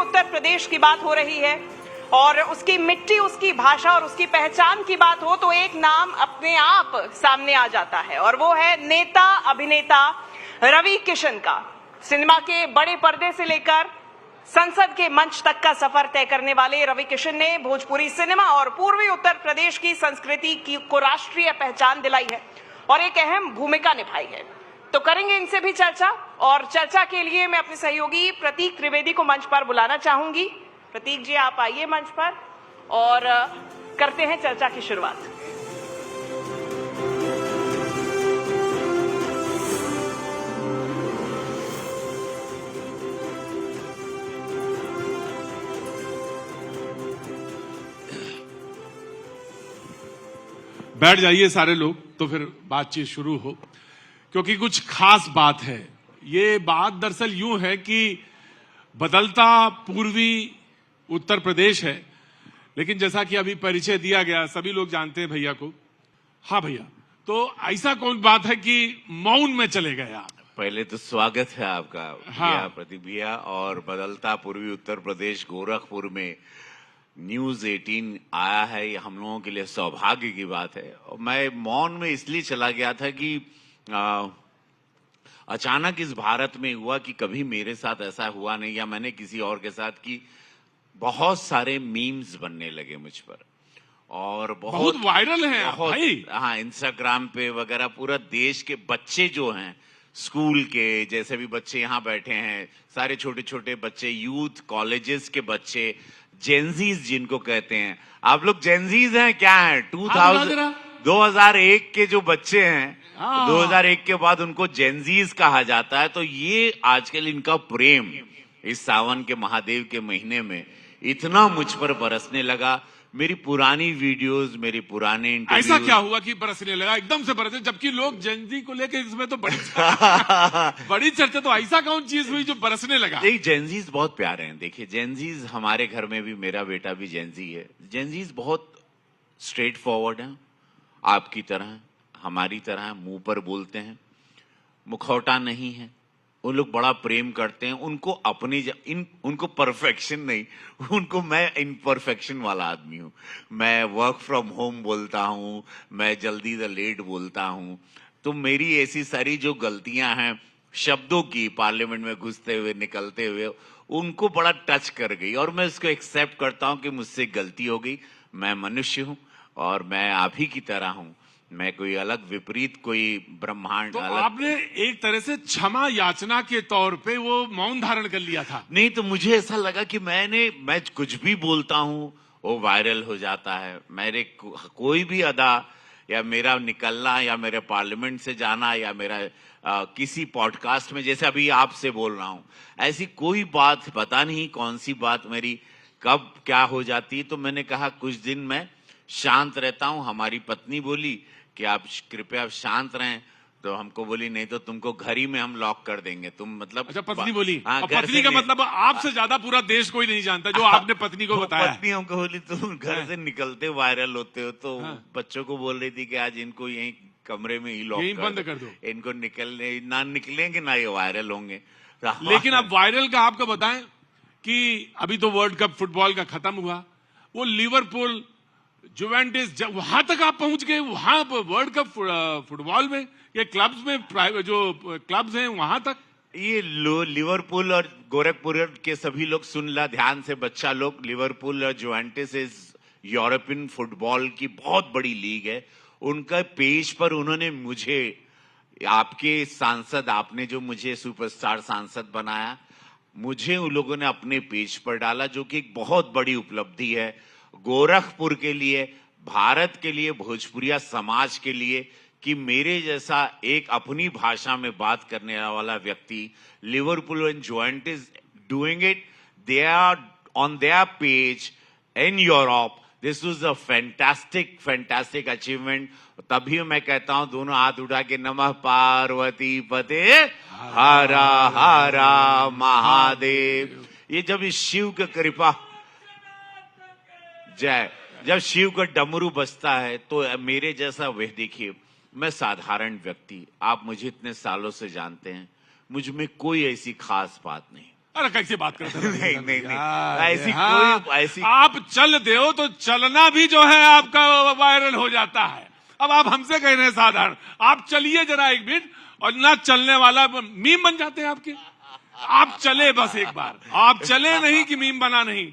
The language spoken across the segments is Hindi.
उत्तर प्रदेश की बात हो रही है और उसकी मिट्टी, उसकी भाषा और उसकी पहचान की बात हो तो एक नाम अपने आप सामने आ जाता है और वो है नेता अभिनेता रवि किशन का। सिनेमा के बड़े पर्दे से लेकर संसद के मंच तक का सफर तय करने वाले रवि किशन ने भोजपुरी सिनेमा और पूर्वी उत्तर प्रदेश की संस्कृति को राष्ट्रीय पहचान दिलाई है और एक अहम भूमिका निभाई है। तो करेंगे इनसे भी चर्चा और चर्चा के लिए मैं अपने सहयोगी प्रतीक त्रिवेदी को मंच पर बुलाना चाहूंगी। प्रतीक जी, आप आइए मंच पर और करते हैं चर्चा की शुरुआत। बैठ जाइए सारे लोग तो फिर बातचीत शुरू हो, क्योंकि कुछ खास बात है। ये बात दरअसल यूं है कि बदलता पूर्वी उत्तर प्रदेश है, लेकिन जैसा कि अभी परिचय दिया गया, सभी लोग जानते हैं भैया को। हाँ भैया, तो ऐसा कौन बात है कि मौन में चले गए आप? पहले तो स्वागत है आपका। हाँ। प्रदीप भैया। और बदलता पूर्वी उत्तर प्रदेश गोरखपुर में न्यूज 18 आया है, ये हम लोगों के लिए सौभाग्य की बात है। और मैं मौन में इसलिए चला गया था कि अचानक इस भारत में हुआ कि कभी मेरे साथ ऐसा हुआ नहीं या मैंने किसी और के साथ, कि बहुत सारे मीम्स बनने लगे मुझ पर और बहुत वायरल हैं आप भाई। हाँ, इंस्टाग्राम पे वगैरह पूरा देश के बच्चे जो हैं, स्कूल के जैसे भी बच्चे यहाँ बैठे हैं, सारे छोटे छोटे बच्चे, यूथ कॉलेजेस के बच्चे, जेंजीज जिनको कहते हैं। आप लोग जेंजीज हैं क्या हैं? 2001 के जो बच्चे हैं, 2001 के बाद उनको जेंजीज कहा जाता है। तो ये आजकल इनका प्रेम इस सावन के महादेव के महीने में इतना मुझ पर बरसने लगा। मेरी पुरानी वीडियोस, मेरे पुराने इंटरव्यूज। ऐसा क्या हुआ कि बरसने लगा, एकदम से बरसे, जबकि लोग जेंजी को लेकर इसमें तो बड़ी बड़ी चर्चा। तो ऐसा कौन चीज हुई जो बरसने लगा? नहीं, जेंजीज बहुत प्यारे हैं। देखिए, जेंजीज हमारे घर में भी, मेरा बेटा भी जेंजी है। जेंजीज बहुत स्ट्रेट फॉरवर्ड हैं, आपकी तरह, हमारी तरह मुंह पर बोलते हैं, मुखौटा नहीं है। उन लोग बड़ा प्रेम करते हैं। उनको उनको परफेक्शन नहीं, उनको मैं इनपरफेक्शन वाला आदमी हूं। मैं वर्क फ्रॉम होम बोलता हूं, मैं जल्दी द लेट बोलता हूं। तो मेरी ऐसी सारी जो गलतियां हैं शब्दों की, पार्लियामेंट में घुसते हुए निकलते हुए, उनको बड़ा टच कर गई और मैं इसको एक्सेप्ट करता हूं कि मुझसे गलती हो गई। मैं मनुष्य हूं और मैं आप ही की तरह हूं। मैं कोई अलग विपरीत कोई ब्रह्मांड। तो आपने एक तरह से क्षमा याचना के तौर पे वो मौन धारण कर लिया था? नहीं, तो मुझे ऐसा लगा कि मैं कुछ भी बोलता हूं वो वायरल हो जाता है। मेरे कोई भी अदा या मेरा निकलना या मेरे पार्लियामेंट से जाना या मेरा किसी पॉडकास्ट में, जैसे अभी आपसे बोल रहा हूं, ऐसी कोई बात, पता नहीं कौन सी बात मेरी कब क्या हो जाती। तो मैंने कहा कुछ दिन मैं शांत रहता हूं। हमारी पत्नी बोली कि आप कृपया शांत रहें, तो हमको बोली नहीं तो तुमको घर ही में हम लॉक कर देंगे। तुम मतलब। अच्छा, पत्नी बोली? हाँ, पत्नी का मतलब आपसे ज्यादा पूरा देश कोई नहीं जानता जो आपने पत्नी को बताया। पत्नी हमको बोली तुम घर से निकलते वायरल होते हो, तो बच्चों को बोल रही थी कि आज इनको यही कमरे में ही लॉक बंद कर दो, इनको निकलेंगे ना ये वायरल होंगे। लेकिन अब वायरल का आपको बताएं कि अभी तो वर्ल्ड कप फुटबॉल का खत्म हुआ, वो लिवरपूल जुवेंटस, वहां तक आप पहुंच गए, वहां वर्ल्ड कप फुटबॉल में, ये क्लब्स में, जो क्लब्स हैं वहां तक। ये लिवरपूल और गोरखपुर के सभी लोग सुन ला ध्यान से, बच्चा लोग। लिवरपूल और जुवेंटस इज यूरोपियन फुटबॉल की बहुत बड़ी लीग है। उनका पेज पर उन्होंने मुझे, आपके सांसद, आपने जो मुझे सुपरस्टार सांसद बनाया, मुझे उन लोगों ने अपने पेज पर डाला, जो कि एक बहुत बड़ी उपलब्धि है गोरखपुर के लिए, भारत के लिए, भोजपुरिया समाज के लिए, कि मेरे जैसा एक अपनी भाषा में बात करने वाला व्यक्ति, Liverpool and Juventus doing it, they are on their page in Europe. This was a fantastic achievement. तभी मैं कहता हूं दोनों हाथ उठा के, नमः पार्वती पते हरा हरा महादेव। ये जब इस शिव की कृपा, जय, जब शिव का डमरू बजता है तो मेरे जैसा, वह देखिए, मैं साधारण व्यक्ति, आप मुझे इतने सालों से जानते हैं, मुझ में कोई ऐसी खास बात नहीं। अरे कैसे बात करते हैं? नहीं, नहीं, यार, ऐसी हाँ, कोई ऐसी आप चल दे हो तो चलना भी जो है आपका वायरल हो जाता है। अब आप हमसे कह रहे हैं साधारण, आप चलिए जरा एक मिनट, और ना चलने वाला मीम बन जाते हैं आपके। आप चले बस एक बार, आप चले नहीं कि मीम बना नहीं,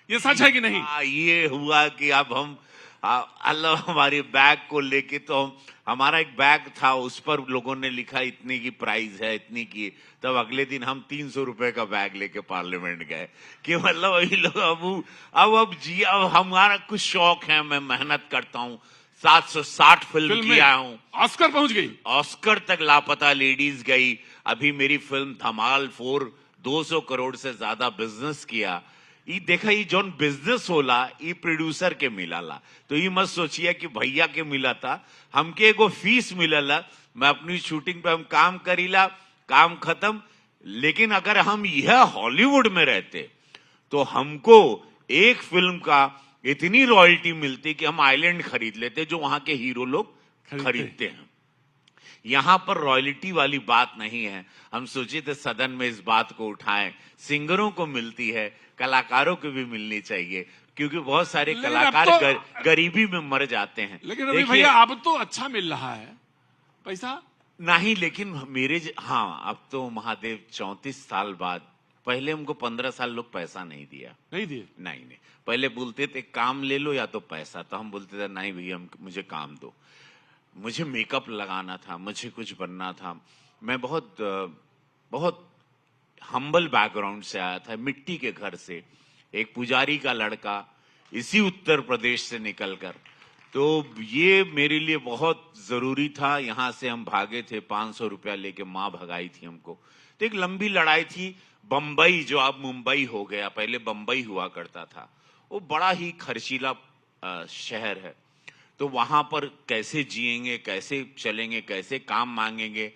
ये सच है कि नहीं? ये हुआ कि अब हम अल्लाह हमारी बैग को लेके, तो हमारा एक बैग था, उस पर लोगों ने लिखा इतने की प्राइस है, इतनी की। तब अगले दिन हम 300 रुपए का बैग लेके पार्लियामेंट गए कि मतलब वही लोग अब हमारा कुछ शौक है, मैं मेहनत करता हूँ, 760 फिल्म किया हूँ, ऑस्कर पहुंच गई, ऑस्कर तक लापता लेडीज गई। अभी मेरी फिल्म धमाल 4 200 करोड़ से ज्यादा बिजनेस किया। ये देखा, ये जोन बिजनेस होला ये प्रोड्यूसर के मिलाला, तो ये मत सोचिए कि भैया के मिला था, हमके एगो फीस मिलला। मैं अपनी शूटिंग पे हम काम करीला, काम खत्म। लेकिन अगर हम यह हॉलीवुड में रहते तो हमको एक फिल्म का इतनी रॉयल्टी मिलती कि हम आइलैंड खरीद लेते जो वहां के हीरो लोग खरीदते हैं। यहां पर रॉयल्टी वाली बात नहीं है। हम सोचे थे सदन में इस बात को उठाएं, सिंगरों को मिलती है, कलाकारों को भी मिलनी चाहिए, क्योंकि बहुत सारे कलाकार गरीबी में मर जाते हैं। लेकिन रवि भैया अब तो अच्छा मिल रहा है पैसा नहीं, लेकिन हाँ, अब तो महादेव 34 साल बाद, पहले हमको 15 साल लोग पैसा नहीं दिया, नहीं दिए, नहीं, पहले बोलते थे काम ले लो या तो पैसा, तो हम बोलते थे नहीं भैया मुझे काम दो। मुझे मेकअप लगाना था, मुझे कुछ बनना था। मैं बहुत हम्बल बैकग्राउंड से आया था, मिट्टी के घर से, एक पुजारी का लड़का, इसी उत्तर प्रदेश से निकलकर। तो ये मेरे लिए बहुत जरूरी था। यहां से हम भागे थे, 500 रुपया लेके माँ भगाई थी हमको। तो एक लंबी लड़ाई थी। बंबई, जो अब मुंबई हो गया, पहले बंबई हुआ करता था, वो बड़ा ही खर्चीला शहर है। तो वहां पर कैसे जिएंगे, कैसे चलेंगे, कैसे काम मांगेंगे।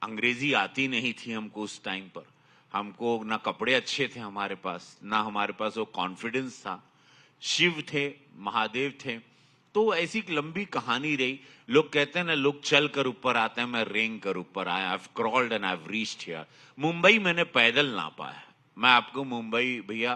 अंग्रेजी आती नहीं थी हमको उस टाइम पर, हमको ना कपड़े अच्छे थे हमारे पास, ना हमारे पास वो कॉन्फिडेंस था। शिव थे, महादेव थे। तो ऐसी एक लंबी कहानी रही। लोग कहते हैं ना, लोग चल कर ऊपर आते हैं, मैं रेंग कर ऊपर आया। I've crawled and I've reached here। Mumbai मैंने पैदल नापा है। मैं आपको मुंबई भैया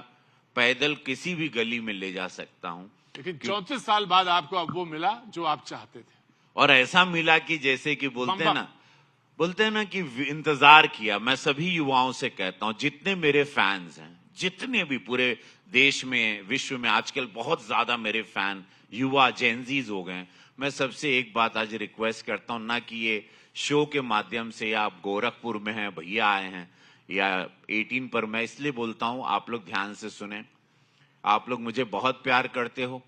पैदल किसी भी गली में ले जा सकता हूं। लेकिन 34 साल बाद आपको अब वो मिला जो आप चाहते थे, और ऐसा मिला कि जैसे कि बोलते हैं ना कि इंतजार किया। मैं सभी युवाओं से कहता हूं, जितने मेरे फैंस हैं, जितने भी पूरे देश में, विश्व में आजकल बहुत ज्यादा मेरे फैन युवा जेनजीज हो गए। मैं सबसे एक बात आज रिक्वेस्ट करता हूं, ना कि ये शो के माध्यम से, या आप गोरखपुर में हैं, भैया आए हैं, या 18 पर, मैं इसलिए बोलता हूं, आप लोग ध्यान से सुने। आप लोग मुझे बहुत प्यार करते हो।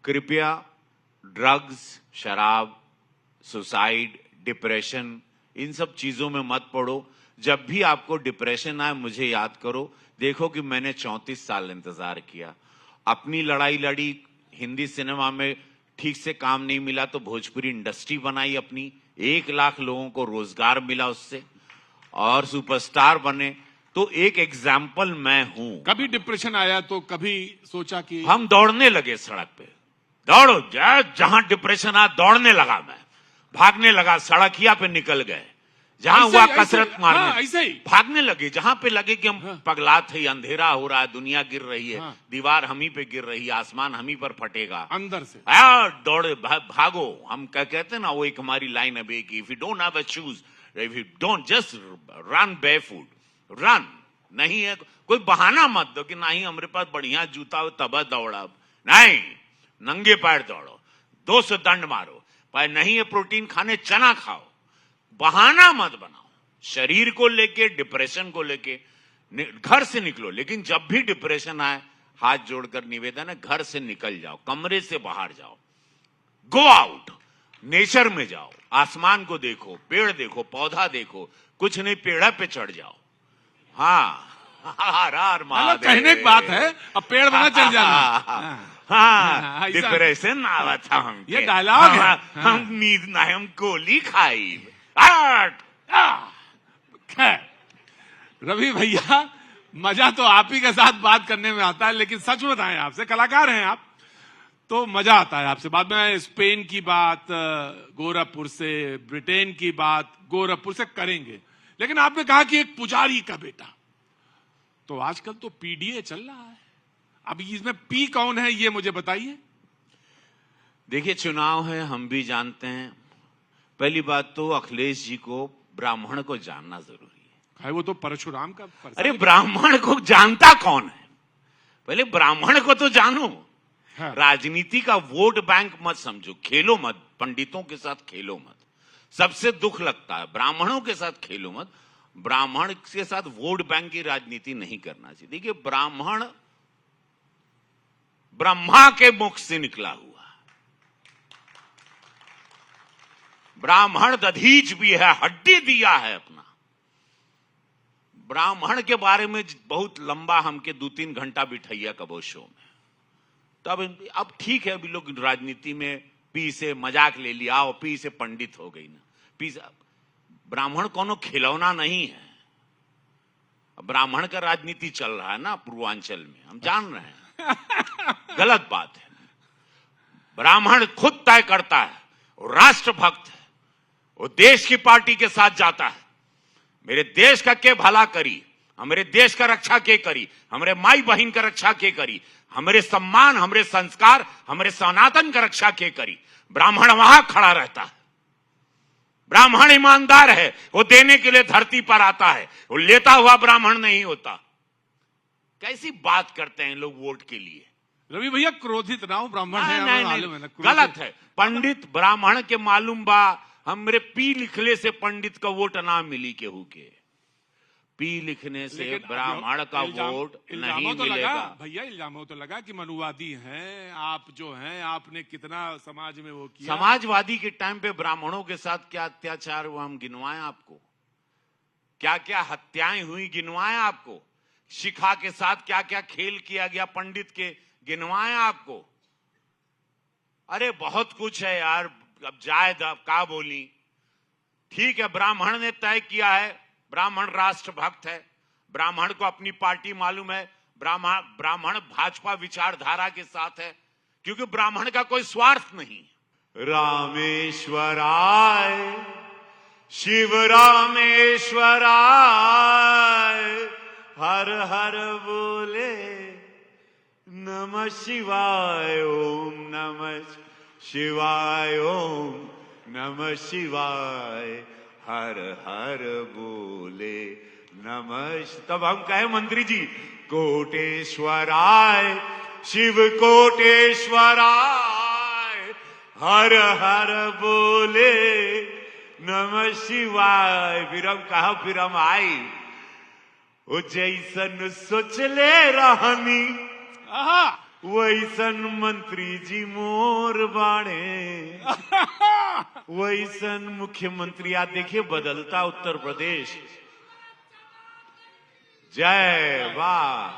कृपया ड्रग्स, शराब, सुसाइड, डिप्रेशन, इन सब चीजों में मत पड़ो। जब भी आपको डिप्रेशन आए, मुझे याद करो। देखो कि मैंने 34 साल इंतजार किया, अपनी लड़ाई लड़ी। हिंदी सिनेमा में ठीक से काम नहीं मिला तो भोजपुरी इंडस्ट्री बनाई अपनी, 1 लाख लोगों को रोजगार मिला उससे, और सुपरस्टार बने। तो एक एग्जाम्पल मैं हूं। कभी डिप्रेशन आया तो कभी सोचा कि हम दौड़ने लगे सड़क पे, दौड़ो, जहां डिप्रेशन आ, दौड़ने लगा मैं, भागने लगा, सड़किया पे निकल गए, जहां हुआ कसरत मारने, हाँ, ऐसे ही भागने लगे, जहां पे लगे कि हम पगला थे, अंधेरा हो रहा है, दुनिया गिर रही है, दीवार हम ही पे गिर रही है, आसमान हम ही पर फटेगा, अंदर से दौड़े, भागो। हम क्या कहते हैं ना, वो एक हमारी लाइन है कि if you don't have a shoes, if you don't, just run barefoot, run. नहीं है कोई बहाना मत दो कि नहीं हमारे पास बढ़िया जूता हो तब दौड़ा, नहीं, नंगे पैर दौड़ो, 200 दंड मारो। पर नहीं है प्रोटीन खाने, चना खाओ, बहाना मत बनाओ। शरीर को लेके, डिप्रेशन को लेके घर से निकलो। लेकिन जब भी डिप्रेशन आए, हाथ जोड़कर निवेदन है, घर से निकल जाओ, कमरे से बाहर जाओ, गो आउट, नेचर में जाओ, आसमान को देखो, पेड़ देखो, पौधा देखो, कुछ नहीं पेड़ पे चढ़ जाओ। हाँ, कहने की बात है, अब पेड़ बना चल जाना। हाँ, डिप्रेशन आवा था हम, ये डायलॉग है। हम नींद ना, हम गोली खाई। खैर रवि भैया, मजा तो आप ही के साथ बात करने में आता है, लेकिन सच बताएं, आपसे कलाकार हैं आप, तो मजा आता है आपसे बात में। स्पेन की बात गोरखपुर से, ब्रिटेन की बात गोरखपुर से करेंगे, लेकिन आपने कहा कि एक पुजारी का बेटा, तो आजकल तो पीडीए चल रहा है। अब इसमें पी कौन है ये मुझे बताइए। देखिए, चुनाव है, हम भी जानते हैं। पहली बात तो अखिलेश जी को ब्राह्मण को जानना जरूरी है। वो तो परशुराम का अरे ब्राह्मण को जानता कौन है? पहले ब्राह्मण को तो जानो। हाँ। राजनीति का वोट बैंक मत समझो, खेलो मत, पंडितों के साथ खेलो मत। सबसे दुख लगता है, ब्राह्मणों के साथ खेलो मत। ब्राह्मण के साथ वोट बैंक की राजनीति नहीं करना चाहिए। देखिए, ब्राह्मण ब्रह्मा के मुख से निकला हुआ, ब्राह्मण दधीच भी है, हड्डी दिया है अपना। ब्राह्मण के बारे में बहुत लंबा हमके 2-3 घंटा बिठाइया कबो शो में। तब अब ठीक है, अभी लोग राजनीति में पी से मजाक ले लिया, और पी से पंडित हो गई ना। पी से ब्राह्मण कोनो खिलौना नहीं है। ब्राह्मण का राजनीति चल रहा है ना पूर्वांचल में, हम जान रहे हैं। गलत बात है। ब्राह्मण खुद तय करता है, वो राष्ट्रभक्त है, वो देश की पार्टी के साथ जाता है। मेरे देश का के भला करी, हमारे देश का रक्षा के करी, हमारे माई बहन का रक्षा के करी, हमारे सम्मान, हमारे संस्कार, हमारे सनातन का रक्षा के करी। ब्राह्मण वहां खड़ा रहता है। ब्राह्मण ईमानदार है, वो देने के लिए धरती पर आता है, वो लेता हुआ ब्राह्मण नहीं होता। कैसी बात करते हैं लोग वोट के लिए। रवि भैया, क्रोधित ना हो, ब्राह्मण है, नहीं, मालूम है ना, गलत है। पंडित ब्राह्मण के मालूम बा, हमरे पी लिखले से पंडित का वोट ना मिली केहू के। पी लिखने से ब्राह्मण का वोट नहीं मिलेगा। भैया, इल्जामों तो लगा कि मनुवादी हैं आप, जो हैं, आपने कितना समाज में वो किया। समाजवादी के टाइम पे ब्राह्मणों के साथ क्या अत्याचार हुआ हम गिनवाएं आपको? क्या क्या हत्याएं हुई गिनवाएं आपको? शिखा के साथ क्या क्या खेल किया गया पंडित के गिनवाएं आपको? अरे बहुत कुछ है यार, अब जायद अब का बोली। ठीक है, ब्राह्मण ने तय किया है, ब्राह्मण राष्ट्रभक्त है, ब्राह्मण को अपनी पार्टी मालूम है, ब्राह्मण भाजपा विचारधारा के साथ है, क्योंकि ब्राह्मण का कोई स्वार्थ नहीं। रामेश्वराय शिव रामेश्वराय, हर हर बोले नमः शिवाय, ओम नमः शिवाय, ओम नमः शिवाय, हर हर बोले नमः। तब हम कहे मंत्री जी, कोटेश्वराय शिव कोटेश्वराय, हर हर बोले नमः शिवाय। फिर हम कहा, फिर हम आई, वो जैसन सोचले रहनी वैसन मंत्री जी मोर बाणे, वैसन मुख्यमंत्री। आप देखिए, बदलता उत्तर प्रदेश। जय वाह।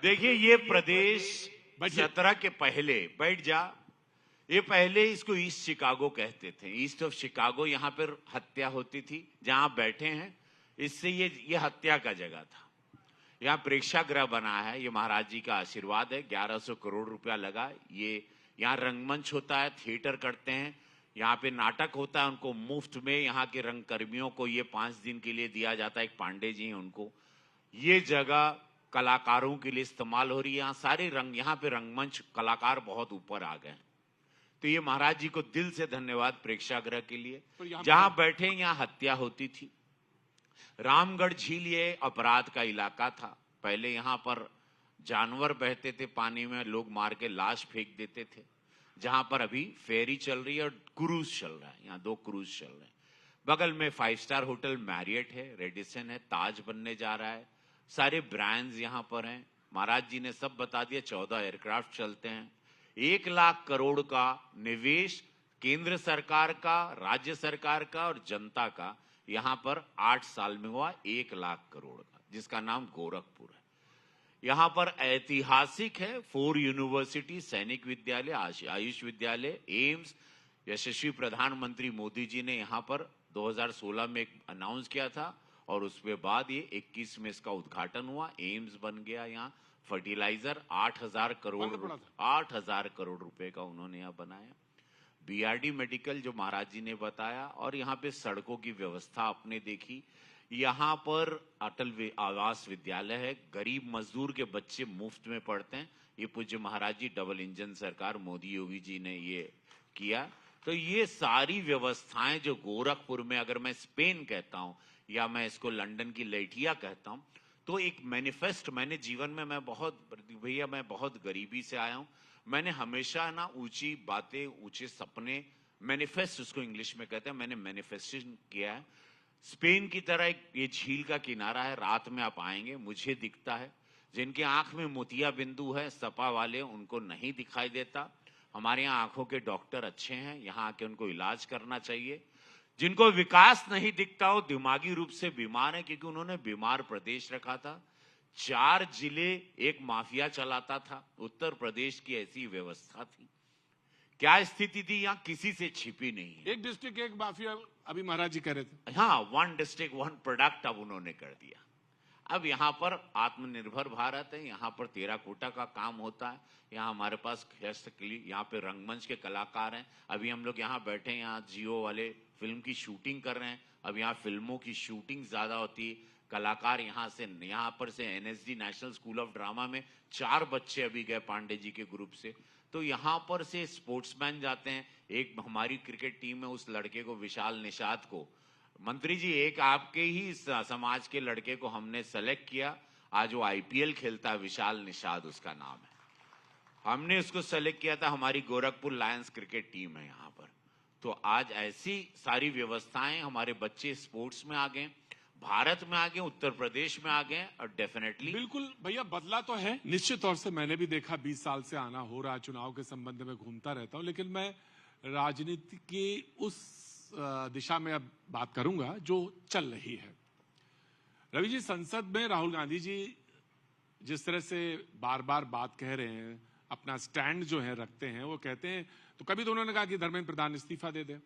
देखिए, ये प्रदेश 17 के पहले, बैठ जा, ये पहले इसको ईस्ट शिकागो कहते थे। ईस्ट ऑफ शिकागो यहां पर हत्या होती थी, जहां आप बैठे हैं, इससे ये हत्या का जगह था। यहाँ प्रेक्षागृह बना है, ये महाराज जी का आशीर्वाद है। 1100 करोड़ रुपया लगा। ये यहाँ रंगमंच होता है, थिएटर करते हैं, यहाँ पे नाटक होता है, उनको मुफ्त में यहाँ के रंगकर्मियों को ये 5 दिन के लिए दिया जाता है। एक पांडे जी हैं, उनको ये जगह कलाकारों के लिए इस्तेमाल हो रही है। यहाँ सारे यहाँ पे रंगमंच कलाकार बहुत ऊपर आ गए। तो ये महाराज जी को दिल से धन्यवाद प्रेक्षागृह के लिए। जहां बैठे यहाँ हत्या होती थी। रामगढ़ झील ये अपराध का इलाका था। पहले यहाँ पर जानवर बहते थे पानी में, लोग मार के लाश फेंक देते थे। जहां पर अभी फेरी चल रही है और क्रूज चल रहा है, यहाँ 2 क्रूज चल रहे हैं। बगल में 5 स्टार होटल मैरियट है, रेडिसन है, ताज बनने जा रहा है। सारे ब्रांड्स यहाँ पर हैं। महाराज जी ने सब बता दिया। 14 एयरक्राफ्ट चलते हैं। 1 लाख करोड़ का निवेश केंद्र सरकार का, राज्य सरकार का और जनता का यहां पर 8 साल में हुआ। 1 लाख करोड़ का, जिसका नाम गोरखपुर है। यहां पर ऐतिहासिक है 4 यूनिवर्सिटी, सैनिक विद्यालय, आयुष विद्यालय, एम्स। यशस्वी प्रधानमंत्री मोदी जी ने यहां पर 2016 में अनाउंस किया था और उसके बाद ये 21 में इसका उद्घाटन हुआ। एम्स बन गया। यहाँ फर्टिलाइजर 8,000 करोड़ रुपए का उन्होंने यहाँ बनाया। बीआरडी मेडिकल जो महाराज जी ने बताया, और यहाँ पे सड़कों की व्यवस्था आपने देखी। यहाँ पर अटल आवास विद्यालय है, गरीब मजदूर के बच्चे मुफ्त में पढ़ते हैं। ये पूज्य महाराज जी डबल इंजन सरकार मोदी योगी जी ने ये किया। तो ये सारी व्यवस्थाएं जो गोरखपुर में, अगर मैं स्पेन कहता हूं या मैं इसको लंदन की लैठिया कहता हूं, तो एक मैनिफेस्ट मैंने जीवन में, मैं बहुत गरीबी से आया हूं। मैंने हमेशा ना ऊंची बातें, ऊंचे सपने, मैनिफेस्ट उसको इंग्लिश में कहते हैं, मैंने मैनिफेस्टेशन किया है। स्पेन की तरह एक ये झील का किनारा है, रात में आप आएंगे मुझे दिखता है। जिनकी आंख में मोतिया बिंदु है, सपा वाले, उनको नहीं दिखाई देता। हमारे यहाँ आंखों के डॉक्टर अच्छे हैं, यहाँ आके उनको इलाज करना चाहिए। जिनको विकास नहीं दिखता हो, दिमागी रूप से बीमार है, क्योंकि उन्होंने बीमार प्रदेश रखा था। 4 जिले एक माफिया चलाता था। उत्तर प्रदेश की ऐसी व्यवस्था थी। क्या स्थिति थी यहाँ किसी से छिपी नहीं है। एक डिस्ट्रिक्ट एक माफिया, अभी महाराज जी कह रहे थे। हाँ, 1 डिस्ट्रिक्ट 1 प्रोडक्ट अब उन्होंने कर दिया। अब यहाँ पर आत्मनिर्भर भारत है, यहाँ पर टेराकोटा का काम होता है। यहाँ हमारे पास यहाँ पे रंगमंच के कलाकार हैं। अभी हम लोग यहाँ बैठे हैं, यहाँ जियो वाले फिल्म की शूटिंग कर रहे हैं। अब यहाँ फिल्मों की शूटिंग ज्यादा होती है। कलाकार यहाँ पर से NSD national school of drama में 4 बच्चे अभी गए पांडे जी के ग्रुप से। तो यहाँ पर से स्पोर्ट्समैन जाते हैं। एक हमारी क्रिकेट टीम में उस लड़के को, विशाल निषाद को, मंत्री जी एक आपके ही समाज के लड़के को हमने सेलेक्ट किया। आज वो आईपीएल खेलता है, विशाल निषाद उसका नाम है। हमने उसको सेलेक्ट किया था, हमारी गोरखपुर लायंस क्रिकेट टीम है यहाँ पर। तो आज ऐसी सारी व्यवस्थाएं, हमारे बच्चे स्पोर्ट्स में आ गए, भारत में आ गए, उत्तर प्रदेश में आ गए, और डेफिनेटली बिल्कुल भैया बदला तो है निश्चित तौर से। मैंने भी देखा, 20 साल से आना हो रहा, चुनाव के संबंध में घूमता रहता हूं, लेकिन मैं राजनीति की उस दिशा में अब बात करूंगा जो चल रही है। रवि जी, संसद में राहुल गांधी जी जिस तरह से बार बार बात कह रहे हैं, अपना स्टैंड जो है रखते हैं, वो कहते हैं, तो कभी तो उन्होंने कहा कि धर्मेंद्र प्रधान इस्तीफा दे दे।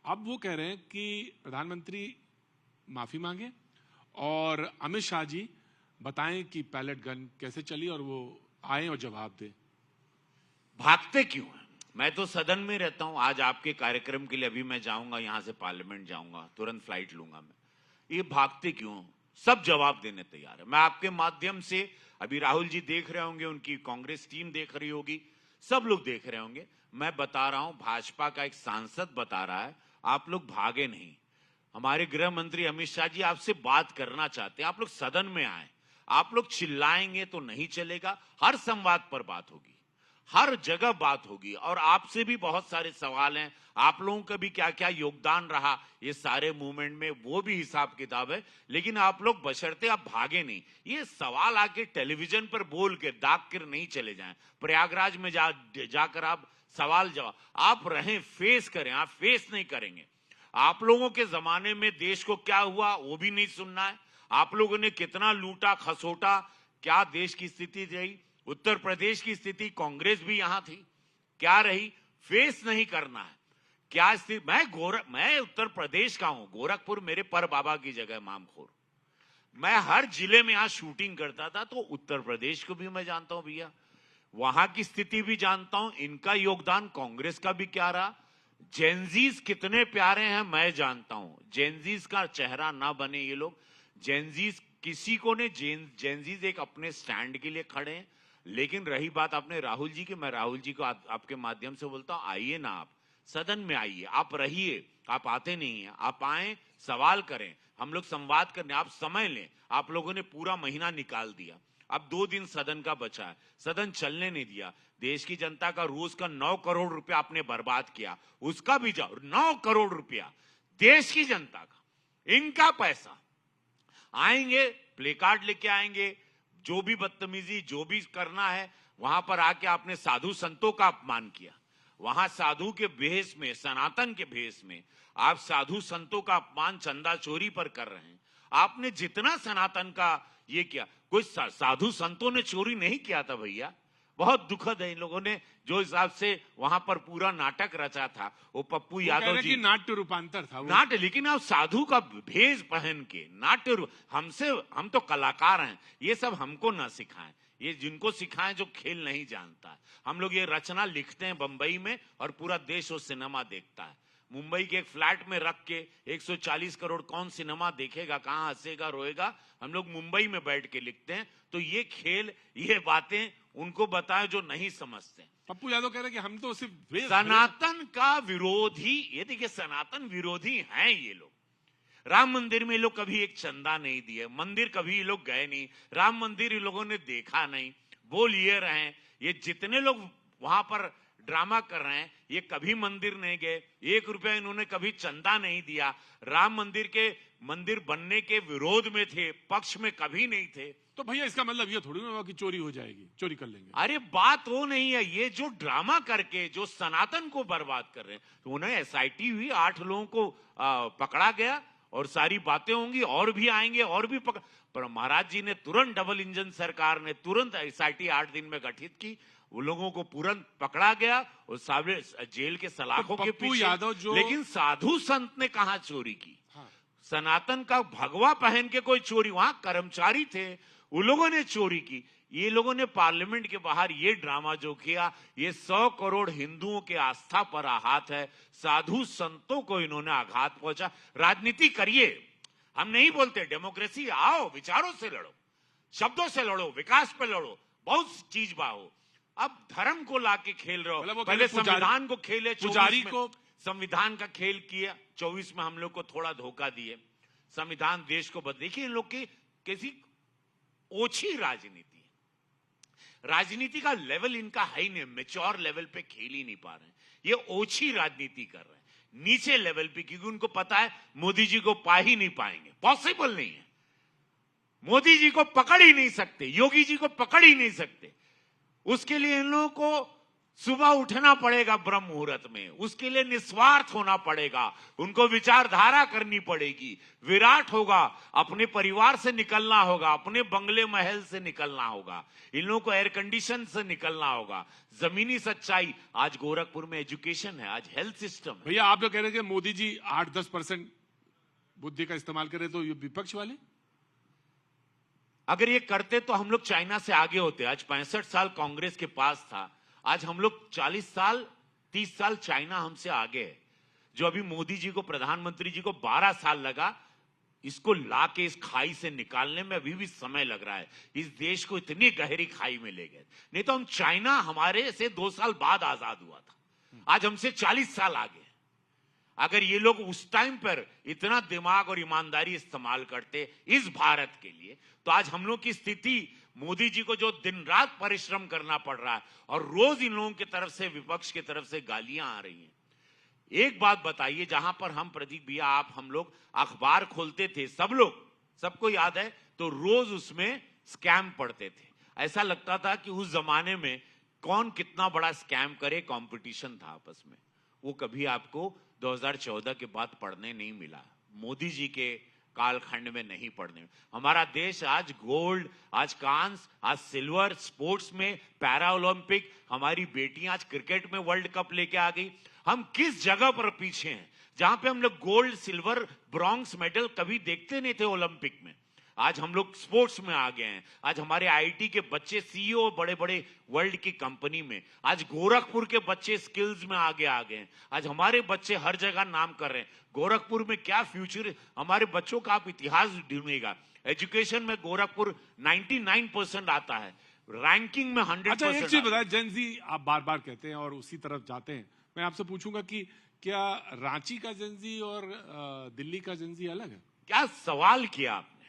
अब वो कह रहे हैं कि प्रधानमंत्री माफी मांगे और अमित शाह जी बताएं कि पैलेट गन कैसे चली और वो आए और जवाब दे। भागते क्यों हैं? मैं तो सदन में रहता हूं। आज आपके कार्यक्रम के लिए अभी मैं जाऊंगा, यहां से पार्लियामेंट जाऊंगा, तुरंत फ्लाइट लूंगा मैं। ये भागते क्यों? सब जवाब देने तैयार है। मैं आपके माध्यम से, अभी राहुल जी देख रहे होंगे, उनकी कांग्रेस टीम देख रही होगी, सब लोग देख रहे होंगे। मैं बता रहा हूं, भाजपा का एक सांसद बता रहा है, आप लोग भागे नहीं। हमारे गृह मंत्री अमित शाह जी आपसे बात करना चाहते हैं, आप लोग सदन में आए। आप लोग चिल्लाएंगे तो नहीं चलेगा। हर संवाद पर बात होगी, हर जगह बात होगी, और आपसे भी बहुत सारे सवाल हैं। आप लोगों का भी क्या क्या योगदान रहा ये सारे मूवमेंट में, वो भी हिसाब किताब है। लेकिन आप लोग बशर्ते आप भागे नहीं। ये सवाल आके टेलीविजन पर बोल के दाग कर नहीं चले जाएं। प्रयागराज में जाकर आप सवाल जवाब आप रहें, फेस करें। आप फेस नहीं करेंगे। आप लोगों के जमाने में देश को क्या हुआ वो भी नहीं सुनना है। आप लोगों ने कितना लूटा खसोटा, क्या देश की स्थिति रही। उत्तर प्रदेश की स्थिति, कांग्रेस भी यहां थी, क्या रही, फेस नहीं करना है। क्या स्थिति, मैं उत्तर प्रदेश का हूं, गोरखपुर मेरे पर बाबा की जगह, मामखोर। मैं हर जिले में यहां शूटिंग करता था, तो उत्तर प्रदेश को भी मैं जानता हूं भैया, वहां की स्थिति भी जानता हूं। इनका योगदान कांग्रेस का भी क्या रहा। जेनजीज कितने प्यारे हैं मैं जानता हूं। जेनजीज का चेहरा ना बने ये लोग। जेनजीज किसी को ने, जेनजीज एक अपने स्टैंड के लिए खड़े हैं। लेकिन रही बात आपने राहुल जी की, मैं राहुल जी को आपके माध्यम से बोलता हूं, आइए ना, आप सदन में आइए, आप रहिए। आप आते नहीं हैं, आप आए, सवाल करें, हम लोग संवाद करने, आप समय लें। आप लोगों ने पूरा महीना निकाल दिया, अब 2 दिन सदन का बचा है, सदन चलने नहीं दिया। देश की जनता का रोज का 9 करोड़ रुपया आपने बर्बाद किया, उसका भी जाओ। 9 करोड़ रुपया देश की जनता का, इनका पैसा। आएंगे, प्ले कार्ड लेके आएंगे, जो भी बदतमीजी, जो भी करना है, वहां पर आके आपने साधु संतों का अपमान किया। वहां साधु के भेष में, सनातन के भेष में आप साधु संतों का अपमान चंदा चोरी पर कर रहे हैं। आपने जितना सनातन का ये किया, कोई साधु संतों ने चोरी नहीं किया था भैया। बहुत दुखद है, इन लोगों ने जो हिसाब से वहां पर पूरा नाटक रचा था, वो पप्पू यादव जी, नाट्य रूपांतर था वो। नाट्य, लेकिन आप साधु का भेष पहन के नाट्य, हम तो कलाकार हैं, ये सब हमको ना सिखाएं। ये जिनको सिखाएं जो खेल नहीं जानता है। हम लोग ये रचना लिखते हैं बंबई में और पूरा देश वो सिनेमा देखता है। मुंबई के एक फ्लैट में रख के 140 करोड़ कौन सिनेमा देखेगा, कहां हंसेगा रोएगा, हम लोग मुंबई में बैठ के लिखते हैं। तो ये खेल, ये बातें उनको बताएं जो नहीं समझते। पप्पू यादव कह रहे हैं कि हम तो सिर्फ सनातन का विरोधी, ये देखिए सनातन विरोधी हैं ये लोग। राम मंदिर में ये लोग कभी एक चंदा नहीं दिए, मंदिर कभी ये लोग गए नहीं, राम मंदिर ये लोगों ने देखा नहीं, बोल ये रहे हैं। ये जितने लोग वहां पर ड्रामा कर रहे हैं, ये कभी मंदिर नहीं गए, 1 रुपया इन्होंने कभी चंदा नहीं दिया, राम मंदिर के मंदिर बनने के विरोध में थे, पक्ष में कभी नहीं थे। तो भैया इसका मतलब ये थोड़ी ना कि चोरी हो जाएगी, चोरी कर लेंगे। अरे बात वो नहीं है, ये जो ड्रामा करके जो सनातन को बर्बाद कर रहे हैं, तो उन्हें एसआईटी हुई, 8 लोगों को पकड़ा गया और सारी बातें होंगी, और भी आएंगे और भी पर महाराज जी ने तुरंत, डबल इंजन सरकार ने तुरंत एसआईटी 8 दिन में गठित की, वो लोगों को तुरंत पकड़ा गया और सारे जेल के सलाखों के पीछे। यादव जो, लेकिन साधु संत ने कहां चोरी की? हाँ। सनातन का भगवा पहन के कोई चोरी, वहां कर्मचारी थे, उन लोगों ने चोरी की। ये लोगों ने पार्लियामेंट के बाहर ये ड्रामा जो किया, ये 100 करोड़ हिंदुओं के आस्था पर आघात है, साधु संतों को इन्होंने आघात पहुंचा। राजनीति करिए, हम नहीं बोलते, डेमोक्रेसी आओ, विचारों से लड़ो, शब्दों से लड़ो, विकास पे लड़ो, बहुत चीज बाहो। अब धर्म को लाके खेल रहे हो। पहले संविधान को खेले, पुजारी को संविधान का खेल किया, 24 में हम लोग को थोड़ा धोखा दिए, संविधान देश को बदल। देखिए इन लोग की कैसी ओछी राजनीति, राजनीति का लेवल इनका है ही नहीं, मैच्योर लेवल पे खेल ही नहीं पा रहे हैं, ये ओछी राजनीति कर रहे हैं नीचे लेवल पे, क्योंकि उनको पता है मोदी जी को पा ही नहीं पाएंगे, पॉसिबल नहीं है, मोदी जी को पकड़ ही नहीं सकते, योगी जी को पकड़ ही नहीं सकते। उसके लिए इन लोगों को सुबह उठना पड़ेगा ब्रह्म मुहूर्त में, उसके लिए निस्वार्थ होना पड़ेगा, उनको विचारधारा करनी पड़ेगी, विराट होगा, अपने परिवार से निकलना होगा, अपने बंगले महल से निकलना होगा, इन लोगों को एयर कंडीशन से निकलना होगा, जमीनी सच्चाई। आज गोरखपुर में एजुकेशन है, आज हेल्थ सिस्टम है। भैया आप लोग कह रहे हैं कि मोदी जी 8-10% बुद्धि का इस्तेमाल करें, तो ये विपक्ष वाले अगर ये करते तो हम लोग चाइना से आगे होते। आज 65 साल कांग्रेस के पास था, आज हम लोग 40 साल 30 साल चाइना हमसे आगे है। जो अभी मोदी जी को, प्रधानमंत्री जी को 12 साल लगा इसको लाके इस खाई से निकालने में, अभी भी समय लग रहा है। इस देश को इतनी गहरी खाई में ले गए, नहीं तो हम, चाइना हमारे से 2 साल बाद आजाद हुआ था, आज हमसे 40 साल आगे। अगर ये लोग उस टाइम पर इतना दिमाग और ईमानदारी इस्तेमाल करते इस भारत के लिए, तो आज हम लोग की स्थिति, मोदी जी को जो दिन रात परिश्रम करना पड़ रहा है और रोज इन लोगों की तरफ से, विपक्ष की तरफ से गालियां आ रही हैं। एक बात बताइए, जहां पर हम, प्रदीप भैया आप, हम लोग अखबार खोलते थे, सब लोग, सबको याद है, तो रोज उसमें स्कैम पढ़ते थे। ऐसा लगता था कि उस जमाने में कौन कितना बड़ा स्कैम करे, कंपटीशन था आपस में। वो कभी आपको 2014 के बाद पढ़ने नहीं मिला, मोदी जी के कालखंड में नहीं पढ़ने। हमारा देश आज गोल्ड, आज कांस, आज सिल्वर, स्पोर्ट्स में पैरा ओलंपिक, हमारी बेटियां आज क्रिकेट में वर्ल्ड कप लेके आ गई। हम किस जगह पर पीछे हैं, जहां पे हम लोग गोल्ड, सिल्वर, ब्रॉन्ज मेडल कभी देखते नहीं थे ओलंपिक में, आज हम लोग स्पोर्ट्स में आ गए हैं। आज हमारे आईटी के बच्चे सीईओ बड़े बड़े वर्ल्ड की कंपनी में, आज गोरखपुर के बच्चे स्किल्स में आगे आ गए हैं। आज हमारे बच्चे हर जगह नाम कर रहे हैं। गोरखपुर में क्या फ्यूचर, हमारे बच्चों का आप इतिहास ढूंढेगा, एजुकेशन में गोरखपुर 99% आता है, रैंकिंग में 100%। अच्छा एक चीज बताए, जेनजी आप बार बार कहते हैं और उसी तरफ जाते हैं, मैं आपसे पूछूंगा कि क्या रांची का जेनजी और दिल्ली का जेनजी अलग है? क्या सवाल किया आपने,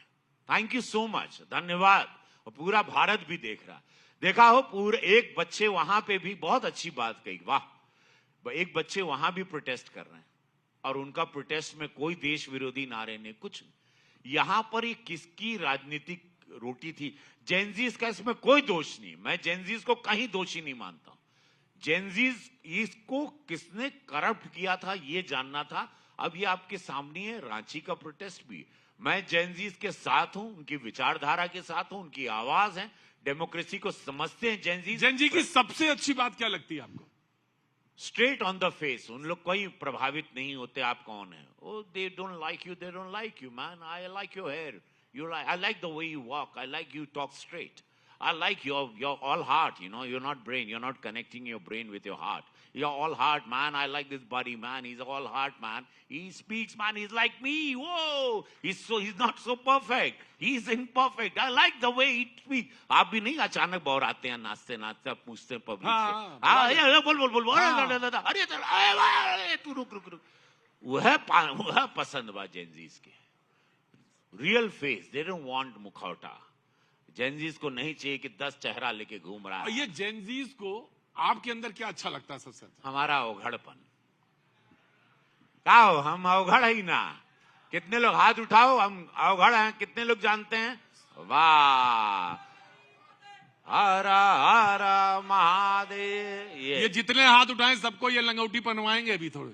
थैंक यू सो मच, धन्यवाद। और पूरा भारत भी देख रहा, देखा हो, पूरे एक बच्चे वहां पे भी बहुत अच्छी बात कही, वाह, एक बच्चे वहां भी प्रोटेस्ट कर रहे हैं और उनका प्रोटेस्ट में कोई देश विरोधी नारे नहीं, कुछ। यहां पर ये किसकी राजनीतिक रोटी थी? जेनजीज का इसमें कोई दोष नहीं, मैं जेनजीज को कहीं दोषी नहीं मानता। जेनजीज, इसको किसने करप्ट किया था ये जानना था। अब ये आपके सामने है, रांची का प्रोटेस्ट भी, मैं जेनजीज के साथ हूं, उनकी विचारधारा के साथ हूं, उनकी आवाज है, डेमोक्रेसी को समझते हैं जेनजीज। जेनजी की सबसे अच्छी बात क्या लगती है आपको? स्ट्रेट ऑन द फेस, उन लोग कोई प्रभावित नहीं होते आप कौन है। Oh they don't like you, they don't like you man, I like your hair, you like, I like the way you walk, I like you talk straight, I like your all heart, you know, you're not brain, you're not connecting your brain with your heart. You're all heart, man. I like this buddy, man. He's all heart, man. He speaks, man. He's like me. Whoa! He's not so perfect. He's imperfect. I like the way he speaks. आप भी नहीं अचानक बौर आते हैं नाचते नाचते पूछते हैं पब्लिक से हाँ बोल अरे तू रुक वह पसंद बा जेंजीज के real face. They don't want मुखौटा. जेंजीज को नहीं चाहिए कि 10 चेहरा लेके घूम रहा है. ये जेंजीज को आपके अंदर क्या अच्छा लगता है सबसे अच्छा? हमारा अवघड़पन. क्या हो, हम अवघड़ ही ना. कितने लोग हाथ उठाओ, हम अवघड़ हैं. कितने लोग जानते हैं? वाह, हरा हरा महादेव. ये जितने हाथ उठाए सबको ये लंगोटी पहनवाएंगे अभी थोड़े.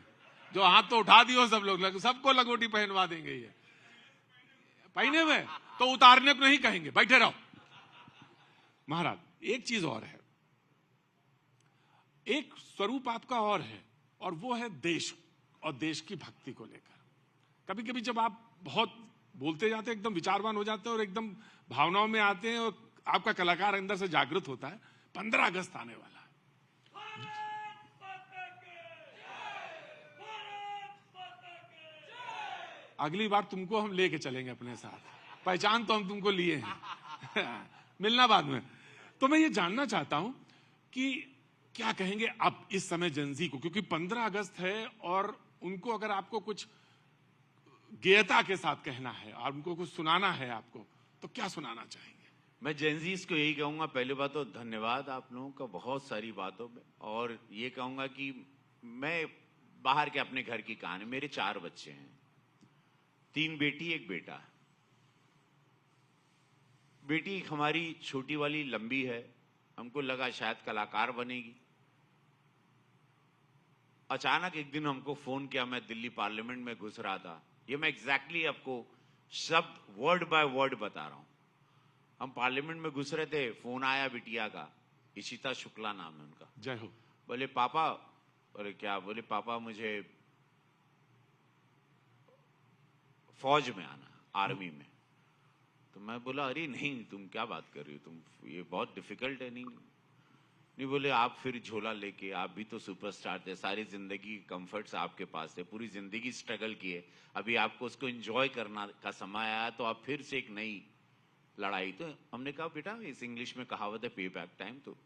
जो हाथ तो उठा दियो सब लोग, सबको लंगोटी पहनवा देंगे. ये पहने हुए तो उतारने को नहीं कहेंगे. बैठे रहो. महाराज, एक चीज और है. एक स्वरूप आपका और है, और वो है देश और देश की भक्ति को लेकर. कभी कभी जब आप बहुत बोलते जाते हैं, एकदम विचारवान हो जाते हैं और एकदम भावनाओं में आते हैं, और आपका कलाकार अंदर से जागृत होता है. 15 अगस्त आने वाला है. अगली बार तुमको हम लेके चलेंगे अपने साथ. पहचान तो हम तुमको लिए हैं. मिलना बाद में. तो मैं ये जानना चाहता हूं कि क्या कहेंगे आप इस समय जेंजी को, क्योंकि 15 अगस्त है और उनको अगर आपको कुछ गेयता के साथ कहना है और उनको कुछ सुनाना है आपको, तो क्या सुनाना चाहेंगे? मैं जेंजीज को यही कहूंगा. पहली बात तो धन्यवाद आप लोगों का बहुत सारी बातों में. और ये कहूंगा कि मैं बाहर के अपने घर की कहानी. मेरे 4 बच्चे हैं, 3 बेटी 1 बेटा. बेटी हमारी छोटी वाली लंबी है. हमको लगा शायद कलाकार बनेगी. अचानक एक दिन हमको फोन किया. मैं दिल्ली पार्लियामेंट में घुस रहा था. ये मैं एग्जैक्टली आपको शब्द वर्ड बाय वर्ड बता रहा हूं. हम पार्लियामेंट में घुस रहे थे, फोन आया बिटिया का. इशिता शुक्ला नाम है उनका. जय हो. बोले पापा, अरे क्या? बोले पापा मुझे फौज में आना, आर्मी में. तो मैं बोला अरे नहीं, तुम क्या बात कर रही हो, तुम ये बहुत डिफिकल्ट है. नहीं बोले आप फिर झोला लेके, आप भी तो सुपरस्टार थे, सारी जिंदगी कंफर्ट्स आपके पास थे, पूरी जिंदगी स्ट्रगल किए, अभी आपको उसको एंजॉय करना का समय आया, तो आप फिर से एक नई लड़ाई. तो हमने कहा बेटा इस इंग्लिश में कहावत है पे बैक टाइम. तो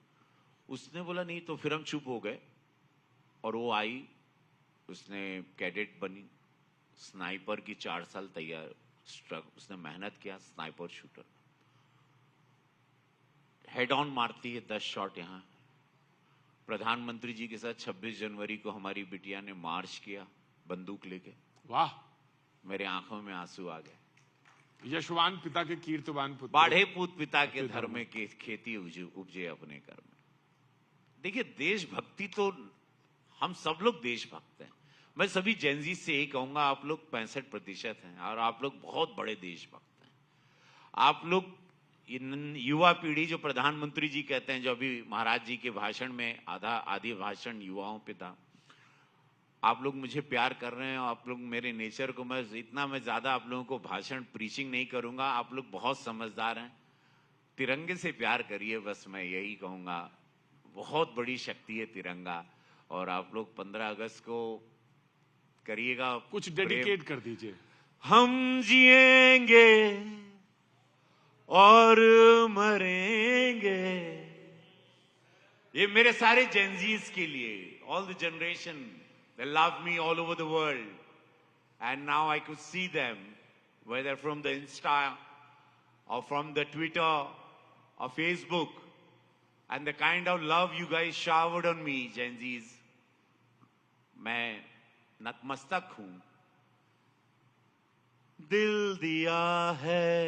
उसने बोला नहीं. तो फिर हम चुप हो गए. और वो आई, उसने कैडेट बनी, स्नाइपर की 4 साल तैयार उसने मेहनत किया. स्नाइपर शूटर, हेड ऑन मारती है 10 शॉट. यहाँ प्रधानमंत्री जी के साथ 26 जनवरी को हमारी बिटिया ने मार्च किया बंदूक लेके. वाह. मेरे आंखों में आंसू आ गए. यशवान पिता के कीर्तवान पुत्र, बाढ़े पूत पिता के धर्म में खेती उपजे अपने कर में. देखिए देशभक्ति तो हम सब लोग देशभक्त हैं. मैं सभी जेंजी से यही कहूंगा, आप लोग 65% हैं और आप लोग बहुत बड़े देशभक्त हैं. आप लोग युवा पीढ़ी, जो प्रधानमंत्री जी कहते हैं, जो अभी महाराज जी के भाषण में आधी भाषण युवाओं पे था. आप लोग मुझे प्यार कर रहे हैं. आप लोग मेरे नेचर को, मैं ज्यादा आप लोगों को भाषण प्रीचिंग नहीं करूंगा. आप लोग बहुत समझदार हैं. तिरंगे से प्यार करिए, बस मैं यही कहूंगा. बहुत बड़ी शक्ति है तिरंगा. और आप लोग 15 अगस्त को करिएगा, कुछ डेडिकेट कर दीजिए. हम जिएंगे और मरेंगे. ये मेरे सारे जेंजीज के लिए, all the generation they love me all over the world, and now I could see them, whether from the Insta or from the Twitter or Facebook, and the kind of love you guys showered on me, Gen-Zs. मैं नतमस्तक हूं. दिल दिया है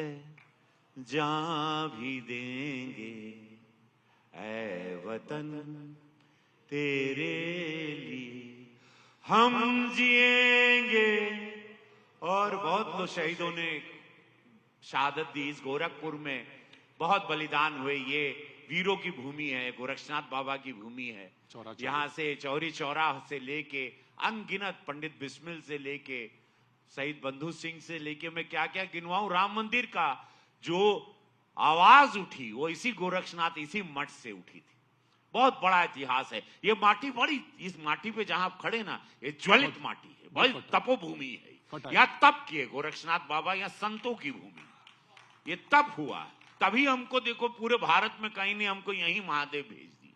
जान भी देंगे, ऐ वतन तेरे लिए हम जिएंगे. और बहुत लोग शहीदों ने शहादत दी. इस गोरखपुर में बहुत बलिदान हुए. ये वीरों की भूमि है, गोरक्षनाथ बाबा की भूमि है. यहाँ से चौरी चौरा से लेके अनगिनत, पंडित बिस्मिल से लेके शहीद बंधु सिंह से लेके, मैं क्या क्या गिनवाऊं, राम मंदिर का जो आवाज उठी, वो इसी गोरक्षनाथ, इसी मठ से उठी थी। बहुत बड़ा इतिहास है। ये माटी बड़ी, इस माटी पे जहां आप खड़े ना, ये ज्वलित माटी है, बड़ी तपोभूमि है। यहाँ तप किए गोरक्षनाथ बाबा, यहाँ संतों की भूमि, ये तप हुआ। तभी हमको देखो पूरे भारत में कहीं नहीं, हमको यही महादेव भेज दिए।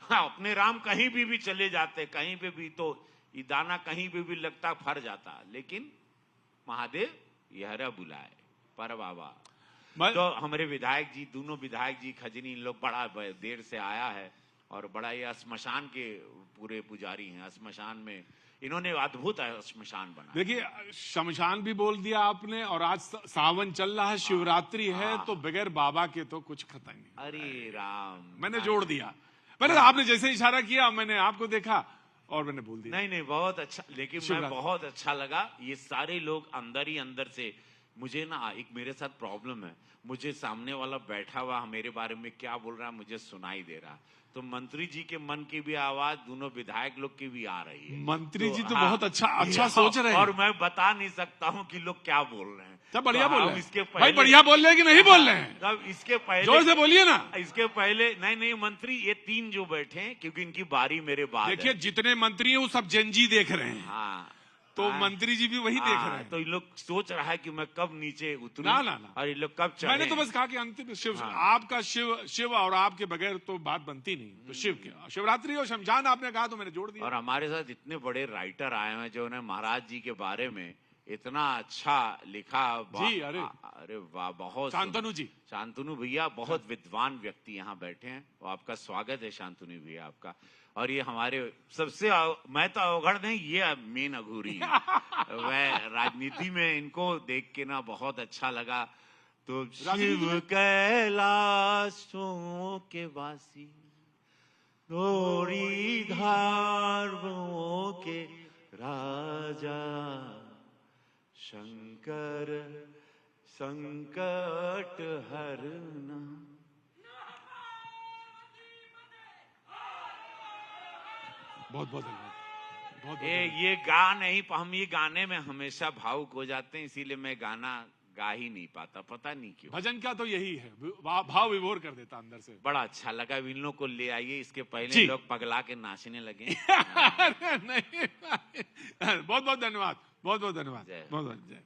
हाँ, अपने राम कहीं भी चले जाते, कहीं पे भी तो ये दाना कहीं पे भी लगता फर जाता, लेकिन महादेव यहरा बुलाए पर बाबा। तो हमारे विधायक जी, दोनों विधायक जी, खजनी, इन लोग बड़ा देर से आया है और बड़ा ये श्मशान के पूरे पुजारी हैं। श्मशान में इन्होंने अद्भुत श्मशान बनाया। देखिए, शमशान भी बोल दिया आपने, और आज सावन चल रहा है, शिवरात्रि है, तो बगैर बाबा के तो कुछ खता ही नहीं। अरे राम, मैंने जोड़ दिया। मैंने आपने जैसे इशारा किया, मैंने आपको देखा और मैंने बोल दिया। नहीं, बहुत अच्छा। लेकिन मैं बहुत अच्छा लगा, ये सारे लोग अंदर ही अंदर से। मुझे ना एक मेरे साथ प्रॉब्लम है, मुझे सामने वाला बैठा हुआ मेरे बारे में क्या बोल रहा है मुझे सुनाई दे रहा, तो मंत्री जी के मन की भी आवाज दोनों विधायक लोग की भी आ रही है। मंत्री जी तो बहुत अच्छा सोच रहे हैं, और मैं बता नहीं सकता हूँ कि लोग क्या बोल रहे हैं। सब बढ़िया बोल रहे हैं। इसके भाई बढ़िया बोल रहे हैं कि नहीं बोल रहे हैं? तब इसके पहले जोर से बोलिए ना। इसके पहले नहीं मंत्री, ये तीन जो बैठे हैं, क्योंकि इनकी बारी मेरे बाद। देखिए, जितने मंत्री हैं वो सब जनजी देख रहे हैं। हाँ, तो मंत्री जी भी वही देख रहे हैं। तो इन लोग सोच रहा है कि मैं कब नीचे उतरूं, ना। और इन लोग कब चढ़े। मैंने तो बस कहा कि अंतिम शिव, आपका शिव और आपके बगैर तो बात बनती नहीं। तो शिव के शिवरात्रि और शमशान आपने कहा तो मैंने जोड़ दिया। और हमारे साथ इतने बड़े राइटर आए हैं जो उन्हें महाराज जी के बारे में इतना अच्छा लिखा। जी, अरे वाह, बहुत। शांतनु भैया बहुत विद्वान व्यक्ति यहाँ बैठे हैं, तो आपका स्वागत है शांतनु भैया आपका। और ये हमारे सबसे मैं तो अवगढ़ नहीं, ये मेन अघूरी मैं राजनीति में इनको देख के ना बहुत अच्छा लगा। तो शिव कैलाशों के वासी, दोरी धारों के राजा, शंकर संकट हरना। बहुत धन्यवाद। ये गा नहीं, हम ये गाने में हमेशा भावुक हो जाते हैं, इसीलिए मैं गाना गा ही नहीं पाता, पता नहीं क्यों। भजन का तो यही है, भाव विभोर कर देता अंदर से। बड़ा अच्छा लगा। इन लोग को ले आइए, इसके पहले लोग पगला के नाचने लगे। नहीं, बहुत धन्यवाद, बहुत धन्यवाद, बहुत जय।